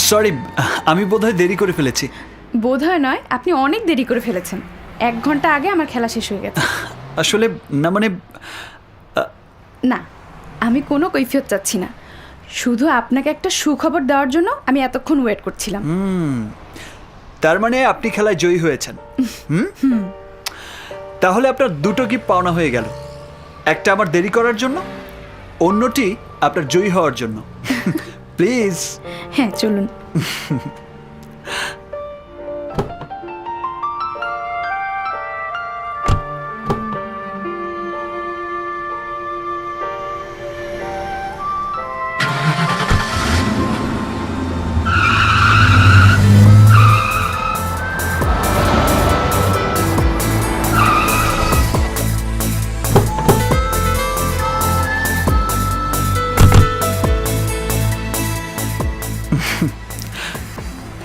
Sorry, আমি বোধহয় দেরি করে ফেলেছি। বোধহয় নয়, আপনি অনেক দেরি করে ফেলেছেন। 1 ঘন্টা আগে আমার খেলা শেষ হয়ে গেছে। আসলে না, মানে না, আমি কোনো কৈফিয়ত চাচ্ছি না। শুধু আপনাকে একটা সুখবর দেওয়ার জন্য আমি এতক্ষণ ওয়েট করছিলাম। তার মানে আপনি খেলায় জয়ী হয়েছেন। তাহলে আপনার দুটো গিফট পাওনা হয়ে গেল। একটা আমার দেরি করার জন্য, অন্যটি আপনার জয়ী হওয়ার জন্য। প্লিজ। হ্যাঁ, চলুন।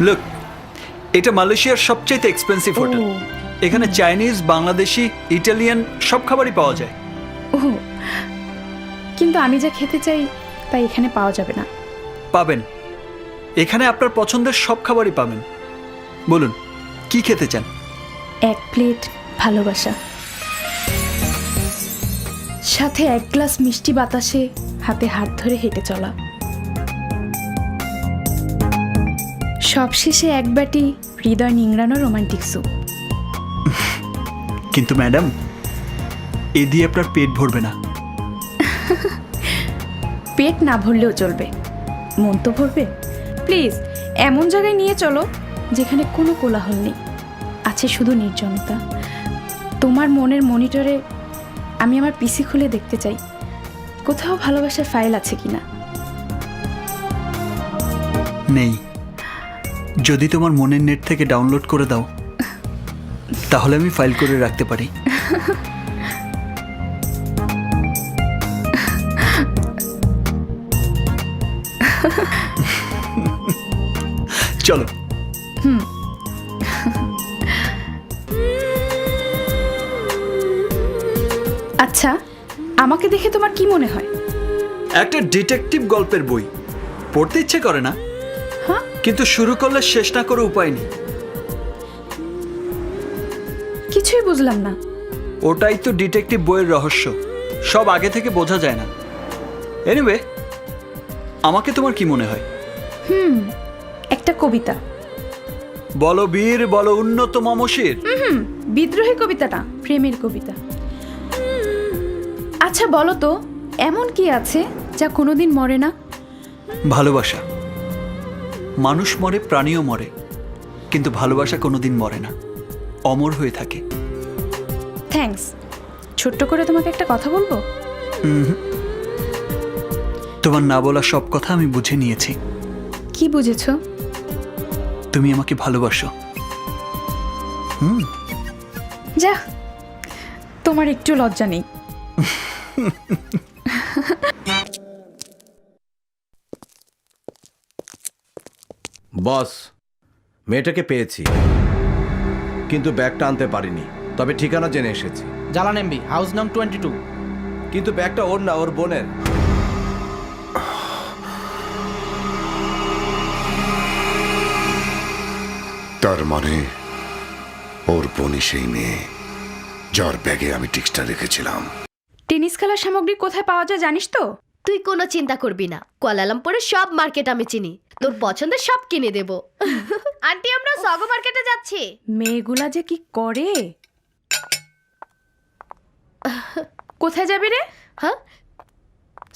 লুক, এটা মালয়েশিয়ার সবচেয়ে এক্সপেন্সিভ হোটেল। এখানে চাইনিজ, বাংলাদেশি, ইটালিয়ান সব খাবারই পাওয়া যায়। ও, কিন্তু আমি যা খেতে চাই তা এখানে পাওয়া যাবে না। পাবেন, এখানে আপনার পছন্দের সব খাবারই পাবেন। বলুন, কি খেতে চান? 1 প্লেট ভালোবাসা, সাথে 1 গ্লাস মিষ্টি বাতাসে হাতে হাত ধরে হেঁটে চলা, সবশেষে 1 বাটি হৃদয় নিংড়ানো রোমান্টিক স্যুপ। কিন্তু ম্যাডাম, এ দিয়ে আপনার পেট ভরবে না। পেট না ভরলেও চলবে, মন তো ভরবে। প্লিজ, এমন জায়গায় নিয়ে চলো যেখানে কোনো কোলাহল নেই, আছে শুধু নির্জনতা। তোমার মনের মনিটরে আমি আমার পিসি খুলে দেখতে চাই কোথাও ভালোবাসার ফাইল আছে কিনা। নেই। যদি তোমার মনের নেট থেকে ডাউনলোড করে দাও, তাহলে আমি ফাইল করে রাখতে পারি। চলো। আচ্ছা, আমাকে দেখে তোমার কি মনে হয়? একটা ডিটেকটিভ গল্পের বই পড়তে ইচ্ছে করে না, হ্যাঁ, কিন্তু শুরু করলে শেষ না করে উপায় নেই। কিছুই বুঝলাম না। ওটাই তো ডিটেকটিভ বইয়ের রহস্য, সব আগে থেকে বোঝা যায় না। এনিওয়ে, আমাকে তোমার কি মনে হয়? একটা কবিতা। বলো বীর, বলো উন্নত মমশির। বিদ্রোহী কবিতা না, প্রেমের কবিতা। আচ্ছা বলো তো, এমন কি আছে যা কোনোদিন মরে না? ভালোবাসা। মানুষ মরে, প্রাণীও মরে, কিন্তু ভালোবাসা কোনোদিন মরে না, অমর হয়ে থাকে। থ্যাঙ্কস। ছোট্ট করে তোমাকে একটা কথা বলবো? তোমার না বলা সব কথা আমি বুঝে নিয়েছি। কি বুঝেছো? তুমি আমাকে ভালোবাসো। যা, তোমার একটু লজ্জা নেই। বস, মেয়েটাকে পেয়েছি, কিন্তু ব্যাগটা আনতে পারিনি। তবে ঠিকানা জেনে এসেছি। জালান এমবি, হাউস নং 22। কিন্তু ব্যাগটা ওর না, ওর বোনের। তার মানে ওর বোনই সেই মেয়ে যার ব্যাগে আমি টিক্সটা রেখেছিলাম। টেনিস খেলার সামগ্রী কোথায় পাওয়া যায় জানিস তো? তুই কোনো চিন্তা করবি না, কুয়ালালামপুরের সব মার্কেট আমি চিনি, তোর পছন্দের সব কিনে দেব। আন্টি, আমরা সগো মার্কেটে যাচ্ছি। মেয়েগুলা যে কি করে! কোথায় যাবি রে? হ্যাঁ,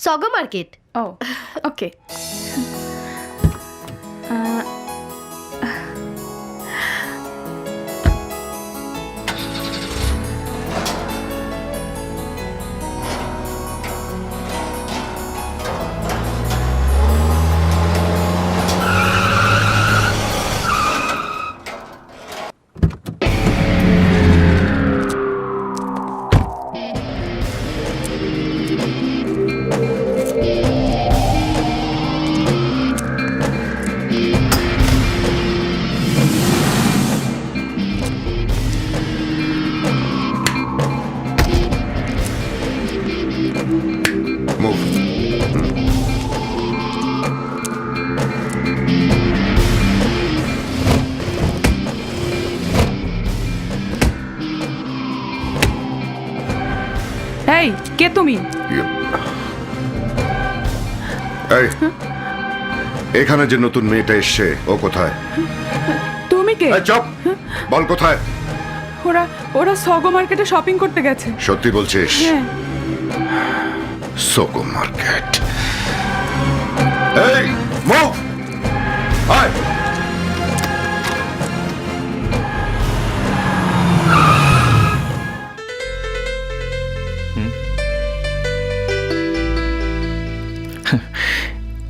সগো মার্কেট। ও, ওকে। এই কে তুমি? এই এখানে যে নতুন মেয়েটা এসছে ও কোথায়? তুমি কে? এই চপ, বল কোথায়? ওরা ওরা সগো মার্কেটে শপিং করতে গেছে। সত্যি বলছিস? হ্যাঁ। সোকো মার্কেট। এই মুভ, আয়।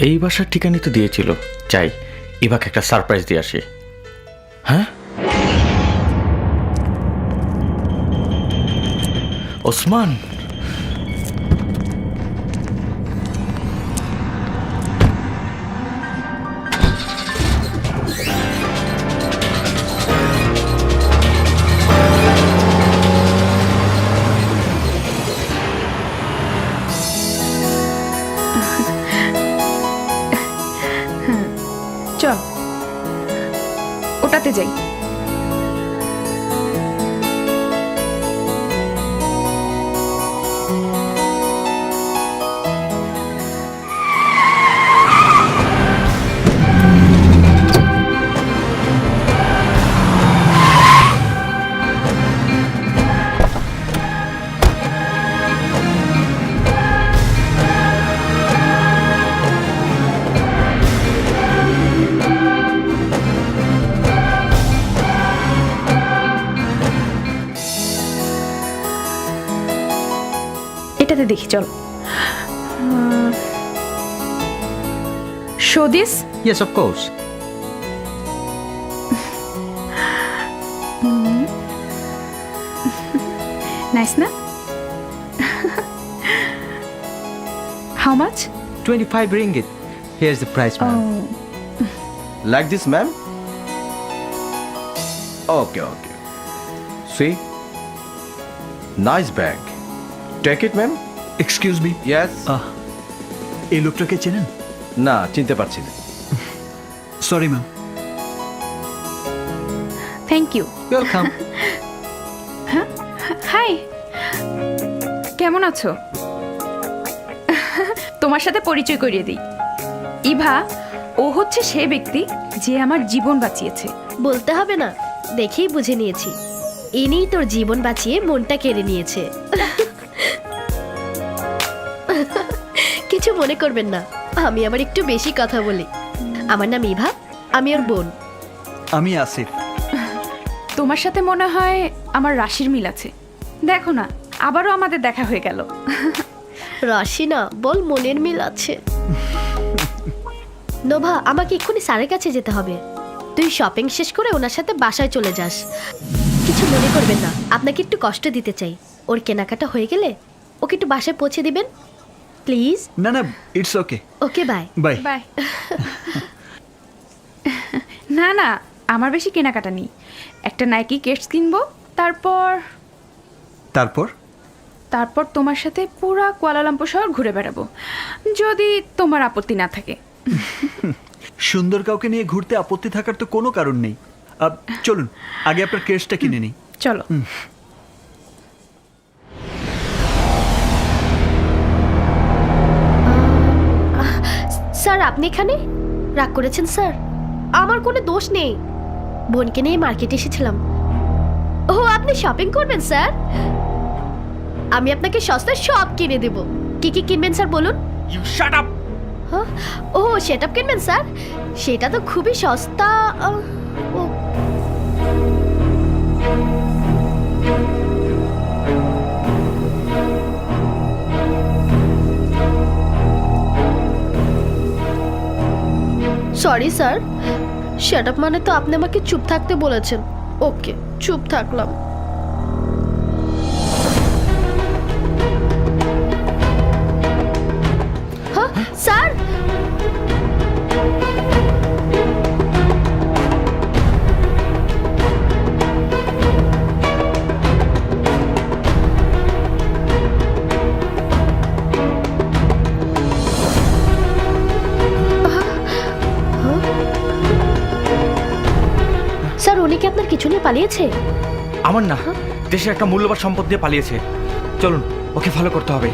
এই বাসার ঠিকানা তো দিয়েছিল, চাই ইভাকে একটা সারপ্রাইজ দিয়ে আসি। হ্যাঁ, ওসমান, চল ওটাতে যাই। এটাতে দেখি চল। Show this. Yes of course. Nice না? How much? 25 ringgit. Here's the price, ma'am. Like this, ma'am? Okay, okay. See? Nice bag. Take it, ma'am? Excuse me, Yes? এই লোকটাকে চেনেন? না, চিনতে পারছি না। Sorry ma'am. Thank you. Welcome. Hi, কেমন আছো? তোমার সাথে পরিচয় করিয়ে দিই। ইভা, ও হচ্ছে সে ব্যক্তি যে আমার জীবন বাঁচিয়েছে। বলতে হবে না, দেখেই বুঝে নিয়েছি। ইনিই তোর জীবন বাঁচিয়ে মনটা কেড়ে নিয়েছে। কিছু মনে করবেন না, আমি আবার একটু বেশি কথা বলি। আমার নাম ইভা, আমি ওর বোন। আমি আসিফ। তোমার সাথে মনে হয় আমার রাশির মিল আছে। দেখো না, আবারও আমাদের দেখা হয়ে গেল। রাশি না, বল মনের মিল আছে। নোভা, আমাকে এক্ষুনি স্যারের কাছে যেতে হবে। তুই শপিং শেষ করে ওনার সাথে বাসায় চলে যাস। কিছু মনে করবেন না, আপনাকে একটু কষ্ট দিতে চাই। ওর কেনাকাটা হয়ে গেলে ওকে একটু বাসায় পৌঁছে দিবেন প্লিজ। না না, it's okay. Okay, bye. Bye. Bye. না না, আমার বেশি কেনাকাটা নেই। একটা নাইকি কেটস কিনবো, তারপর তারপর তোমার সাথে পুরা কুয়ালালামপুর শহর ঘুরে বেড়াবো, যদি তোমার আপত্তি না থাকে। সুন্দর কাউকে নিয়ে ঘুরতে আপত্তি থাকার তো কোনো কারণ নেই। চলুন আগে আপনার কেসটা কিনে নিই। চলো। স্যার, আপনি এখানে? রাগ করেছেন স্যার? আমার কোনো দোষ নেই, বোনকে নিয়ে মার্কেটে এসেছিলাম। ও, আপনি শপিং করবেন স্যার? আমি আপনাকে সস্তায় সব কিনে দেব। কি কি কিনবেন স্যার বলুন? You shut up. হ্যাঁ? ও, সেট আপ কিনবেন স্যার? সেটা তো খুবই সস্তা। ও, সরি স্যার, সেট আপ মানে তো আপনি আমাকে চুপ থাকতে বলেছেন। ওকে, চুপ থাকলাম। হ্যাঁ স্যার, স্যার উনি কি আপনার কিছু নিয়ে পালিয়েছে? আমার না, দেশের একটা মূল্যবান সম্পদ দিয়ে পালিয়েছে। চলুন ওকে ফলো করতে হবে